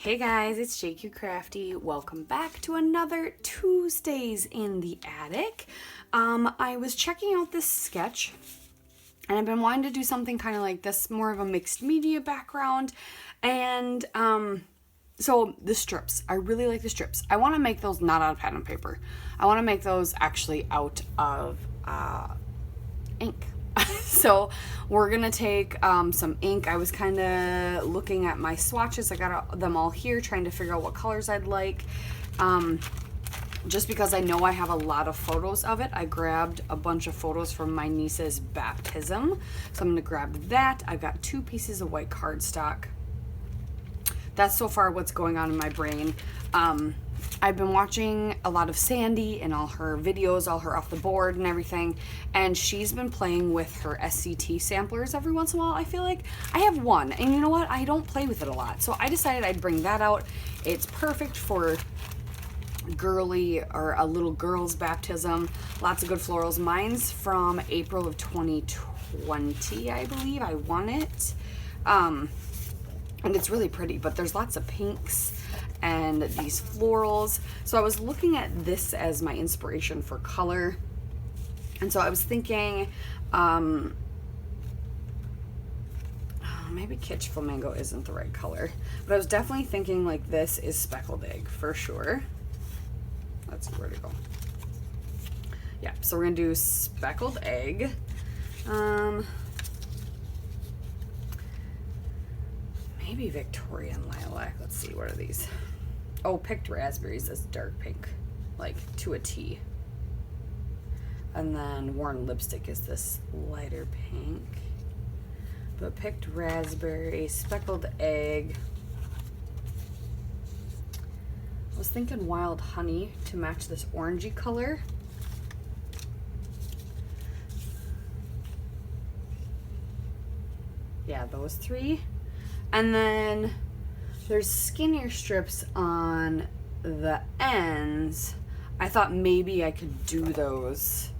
Hey guys, it's JQ Crafty. Welcome back to another Tuesdays in the Attic. I was checking out this sketch and I've been wanting to do something kind of like this, more of a mixed media background. And so the strips, I really like the strips. I want to make those not out of pattern paper. I want to make those actually out of ink. So we're gonna take some ink. I was kind of looking at my swatches. I got them all here, trying to figure out what colors I'd like. Just because I know I have a lot of photos of it, I grabbed a bunch of photos from my niece's baptism. So I'm gonna grab that. I've got 2 pieces of white cardstock. That's so far what's going on in my brain. I've been watching a lot of Sandy and all her videos, all her off the board and everything, and she's been playing with her SCT samplers every once in a while. I feel like I have one, and you know what? I don't play with it a lot, so I decided I'd bring that out. It's perfect for girly or a little girl's baptism. Lots of good florals. Mine's from April of 2020, I believe. I won it. And it's really pretty, but there's lots of pinks and these florals. So I was looking at this as my inspiration for color. And so I was thinking, maybe Kitsch Flamingo isn't the right color, but I was definitely thinking like this is Speckled Egg for sure. Let's see where to go. Yeah, so we're gonna do Speckled Egg. Maybe Victorian Lilac. Let's see, what are these? Oh, Picked Raspberries is dark pink, like to a T. And then Worn Lipstick is this lighter pink. But Picked Raspberry, Speckled Egg. I was thinking Wild Honey to match this orangey color. Yeah, those 3. And then there's skinnier strips on the ends. I thought maybe I could do those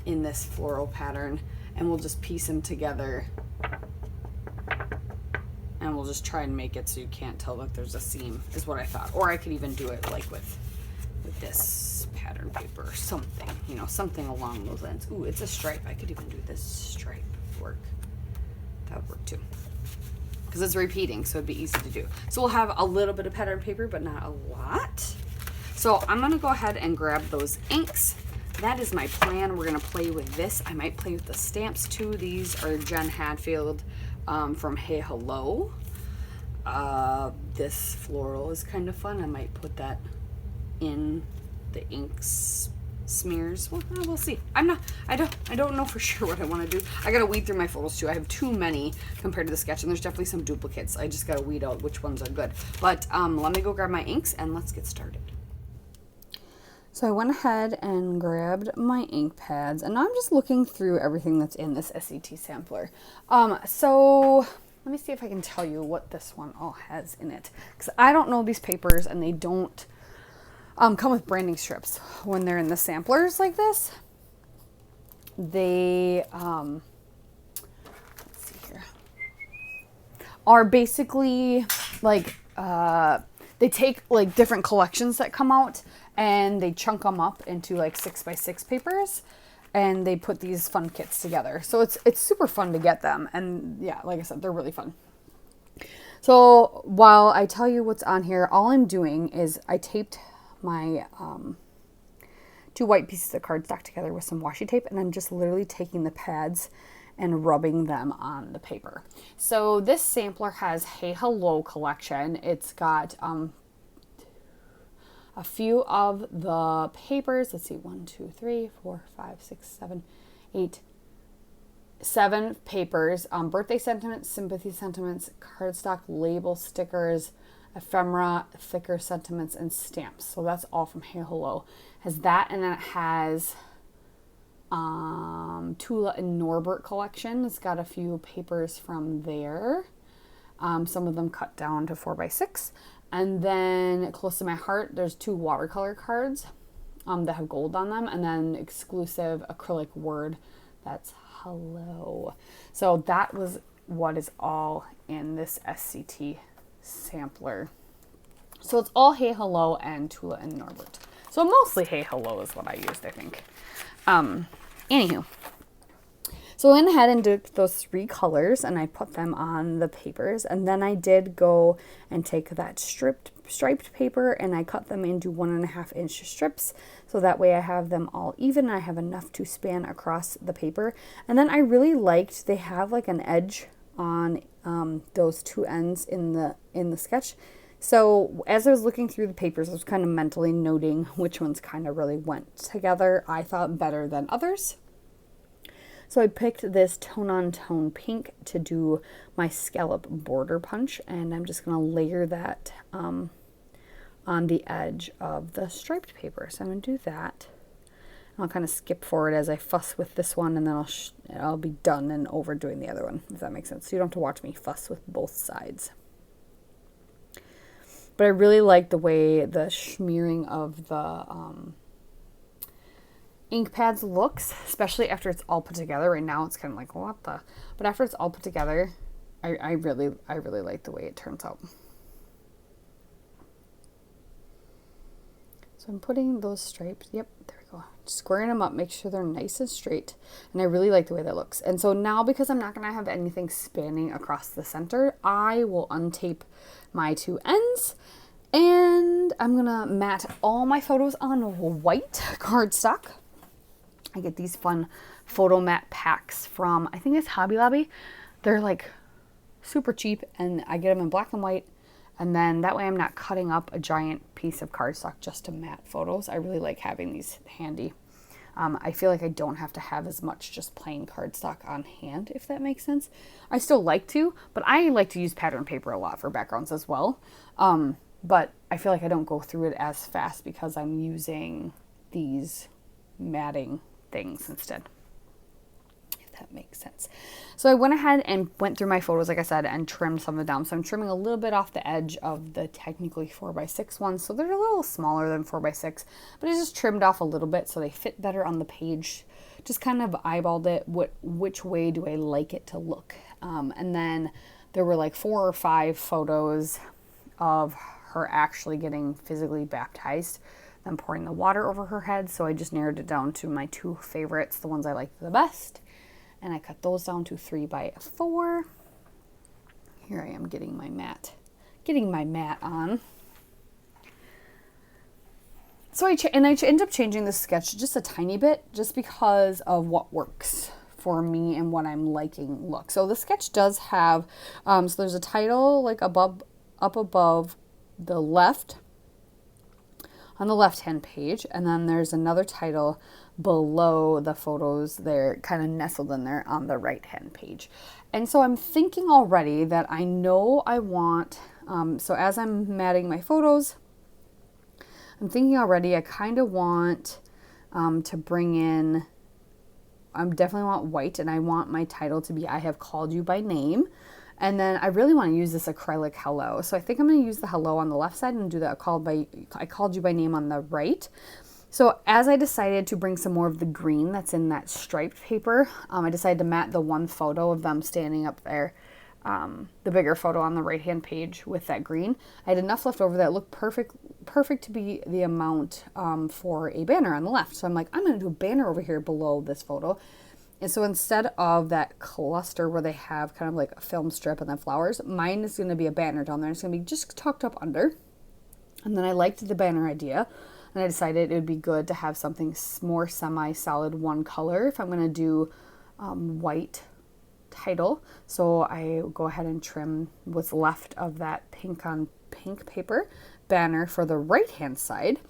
in this floral pattern, and we'll just piece them together. And we'll just try and make it so you can't tell that there's a seam, is what I thought. Or I could even do it like with this pattern paper or something, you know, something along those lines. Ooh, it's a stripe. I could even do this stripe work. That would work too. Because it's repeating, so it'd be easy to do. So we'll have a little bit of pattern paper, but not a lot. So I'm gonna go ahead and grab those inks. That is my plan. We're gonna play with this. I might play with the stamps too. These are Jen Hadfield from Hey Hello. This floral is kind of fun. I might put that in the inks smears. Well, we'll see. I don't know for sure what I want to do. I gotta weed through my photos too. I have too many compared to the sketch, and there's definitely some duplicates. I just gotta weed out which ones are good. But let me go grab my inks and let's get started. So I went ahead and grabbed my ink pads, and now I'm just looking through everything that's in this SCT sampler. So let me see if I can tell you what this one all has in it, because I don't know these papers, and they don't come with branding strips when they're in the samplers like this. They let's see here, are basically like they take like different collections that come out and they chunk them up into like 6x6 papers, and they put these fun kits together. So it's super fun to get them, and yeah, like I said, they're really fun. So while I tell you what's on here, all I'm doing is I taped my 2 white pieces of cardstock together with some washi tape, and I'm just literally taking the pads and rubbing them on the paper. So this sampler has Hey Hello collection. It's got a few of the papers. Let's see, 1, 2, 3, 4, 5, 6, 7, 8, 7 papers. Birthday sentiments, sympathy sentiments, cardstock, label stickers, ephemera, thicker sentiments, and stamps. So that's all from Hey Hello. It has that, and then it has Tula and Norbert collection. It's got a few papers from there. Some of them cut down to 4x6. And then Close to My Heart, there's 2 watercolor cards that have gold on them, and then exclusive acrylic word that's hello. So that was what is all in this SCT sampler. So it's all Hey Hello and Tula and Norbert. So mostly Hey Hello is what I used, I think. Anywho. So I went ahead and did those 3 colors and I put them on the papers. And then I did go and take that striped paper and I cut them into 1.5-inch strips. So that way I have them all even. I have enough to span across the paper. And then I really liked, they have like an edge on those 2 ends in the sketch. So as I was looking through the papers, I was kind of mentally noting which ones kind of really went together, I thought, better than others. So I picked this tone-on-tone pink to do my scallop border punch, and I'm just going to layer that on the edge of the striped paper. So I'm going to do that. I'll kind of skip forward as I fuss with this one, and then I'll be done and over doing the other one, if that makes sense. So you don't have to watch me fuss with both sides. But I really like the way the smearing of the ink pads looks, especially after it's all put together. Right now it's kind of like, what the? But after it's all put together, I really like the way it turns out. So I'm putting those stripes, yep, there we go. Squaring them up, make sure they're nice and straight. And I really like the way that looks. And so now, because I'm not going to have anything spanning across the center, I will untape my 2 ends. And I'm going to mat all my photos on white cardstock. I get these fun photo mat packs from, I think it's Hobby Lobby. They're like super cheap, and I get them in black and white. And then that way I'm not cutting up a giant piece of cardstock just to mat photos. I really like having these handy. I feel like I don't have to have as much just plain cardstock on hand, if that makes sense. I still like to, but I like to use pattern paper a lot for backgrounds as well. But I feel like I don't go through it as fast because I'm using these matting things instead, if that makes sense. So I went ahead and went through my photos, like I said, and trimmed some of them down. So I'm trimming a little bit off the edge of the technically 4x6 ones. So they're a little smaller than 4x6, but I just trimmed off a little bit so they fit better on the page. Just kind of eyeballed it. Which way do I like it to look? And then there were like 4 or 5 photos of her actually getting physically baptized, then pouring the water over her head. So I just narrowed it down to my 2 favorites, the ones I liked the best. And I cut those down to 3x4. Here I am getting my mat on. So I end up changing the sketch just a tiny bit, just because of what works for me and what I'm liking look. So the sketch does have, so there's a title like up above the left, on the left-hand page, and then there's another title below the photos. They're kind of nestled in there on the right-hand page. And so I'm thinking already that I know I want, so as I'm matting my photos, I'm thinking already I kind of want to bring in, I definitely want white, and I want my title to be I Have Called You by Name. And then I really want to use this acrylic hello. So I think I'm going to use the hello on the left side and do the I called you by name on the right. So as I decided to bring some more of the green that's in that striped paper, I decided to mat the one photo of them standing up there, the bigger photo on the right-hand page with that green. I had enough left over that looked perfect to be the amount for a banner on the left. So I'm like, I'm going to do a banner over here below this photo. And so instead of that cluster where they have kind of like a film strip and then flowers, mine is going to be a banner down there. It's going to be just tucked up under. And then I liked the banner idea, and I decided it would be good to have something more semi-solid one color if I'm going to do white title. So I go ahead and trim what's left of that pink on pink paper banner for the right hand side.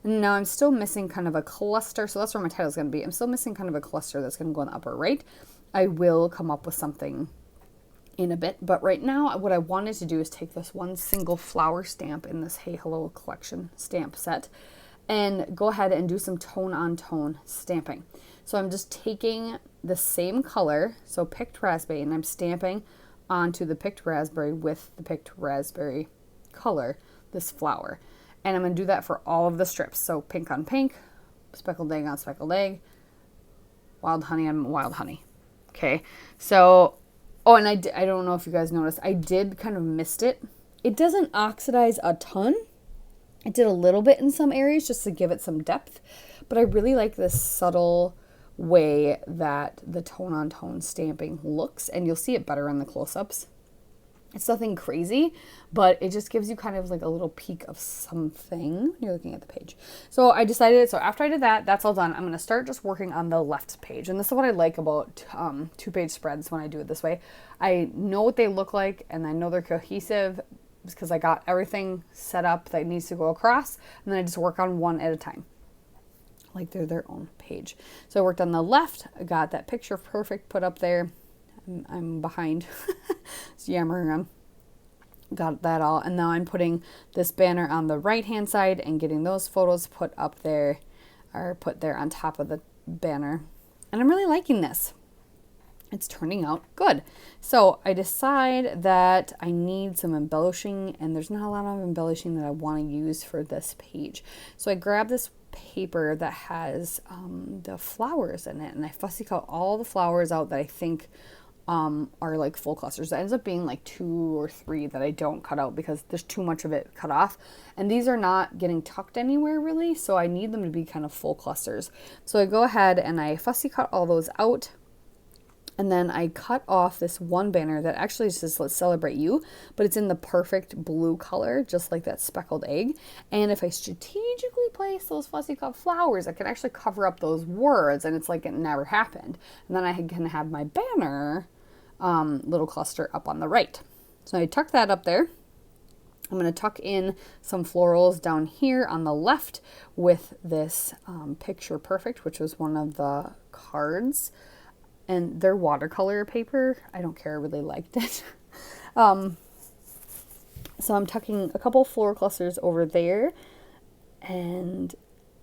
And now I'm still missing kind of a cluster, so that's where my title is going to be. I'm still missing kind of a cluster that's going to go in the upper right. I will come up with something in a bit, but right now what I wanted to do is take this one single flower stamp in this Hey Hello collection stamp set and go ahead and do some tone on tone stamping. So I'm just taking the same color, so picked raspberry, and I'm stamping onto the picked raspberry with the picked raspberry color, this flower. And I'm going to do that for all of the strips. So pink on pink, speckled egg on speckled egg, wild honey on wild honey. Okay, so, oh, and I don't know if you guys noticed, I did kind of mist it It doesn't oxidize a ton. It did a little bit in some areas just to give it some depth, but I really like this subtle way that the tone-on-tone stamping looks, and you'll see it better in the close-ups. It's nothing crazy, but it just gives you kind of like a little peek of something when you're looking at the page. So I decided, so after I did that, that's all done. I'm going to start just working on the left page. And this is what I like about 2-page spreads when I do it this way. I know what they look like, and I know they're cohesive because I got everything set up that needs to go across, and then I just work on one at a time, like they're their own page. So I worked on the left. I got that picture perfect put up there. I'm behind. It's yammering on. Got that all. And now I'm putting this banner on the right hand side and getting those photos put up there, or put there on top of the banner. And I'm really liking this. It's turning out good. So I decide that I need some embellishing, and there's not a lot of embellishing that I want to use for this page. So I grab this paper that has the flowers in it, and I fussy cut all the flowers out that I think are like full clusters. It ends up being like 2 or 3 that I don't cut out because there's too much of it cut off, and these are not getting tucked anywhere really, so I need them to be kind of full clusters. So I go ahead and I fussy cut all those out, and then I cut off this one banner that actually says "Let's Celebrate You," but it's in the perfect blue color, just like that speckled egg. And if I strategically place those fussy cut flowers, I can actually cover up those words, and it's like it never happened. And then I can have my banner little cluster up on the right. So I tuck that up there. I'm going to tuck in some florals down here on the left with this Picture Perfect, which was one of the cards. And they're watercolor paper. I don't care, I really liked it. So I'm tucking a couple floral clusters over there. And,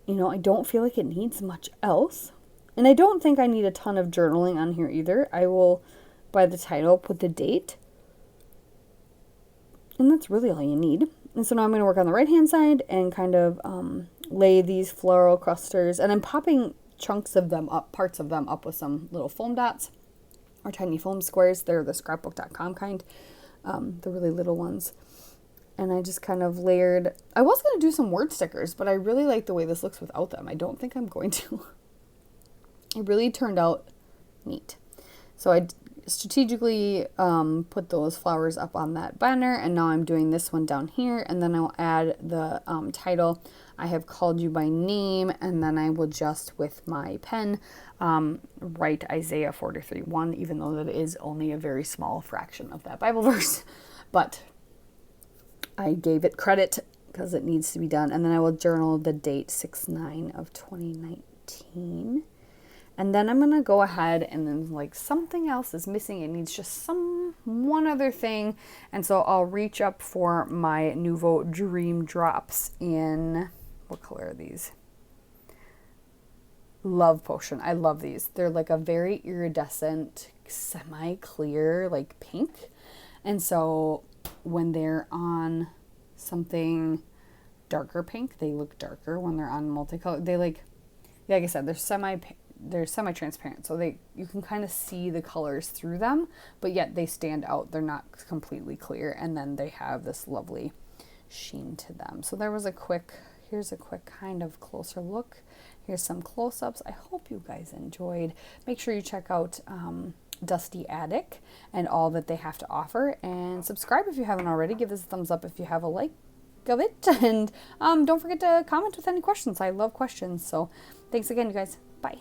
you know, I don't feel like it needs much else. And I don't think I need a ton of journaling on here either. I will, by the title, put the date. And that's really all you need. And so now I'm going to work on the right-hand side and kind of lay these floral clusters. And I'm popping chunks of them up, parts of them up with some little foam dots or tiny foam squares. They're the scrapbook.com kind, the really little ones. And I just kind of layered. I was going to do some word stickers, but I really like the way this looks without them. I don't think I'm going to. It really turned out neat. So I strategically put those flowers up on that banner, and now I'm doing this one down here, and then I'll add the title, "I Have Called You by Name," and then I will just with my pen write Isaiah 43:1, even though that is only a very small fraction of that Bible verse, but I gave it credit because it needs to be done. And then I will journal the date 6/9 of 2019. And then I'm going to go ahead and then like something else is missing. It needs just one other thing. And so I'll reach up for my Nuvo Dream Drops in, what color are these? Love Potion. I love these. They're like a very iridescent, semi-clear, like pink. And so when they're on something darker pink, they look darker. When they're on multicolor, they like I said, they're semi-transparent, so you can kind of see the colors through them, but yet they stand out. They're not completely clear, and then they have this lovely sheen to them. So there was here's a quick kind of closer look. Here's some close-ups. I hope you guys enjoyed. Make sure you check out Dusty Attic and all that they have to offer, and subscribe if you haven't already. Give this a thumbs up if you have a like of it, and don't forget to comment with any questions. I love questions. So thanks again, you guys. Bye.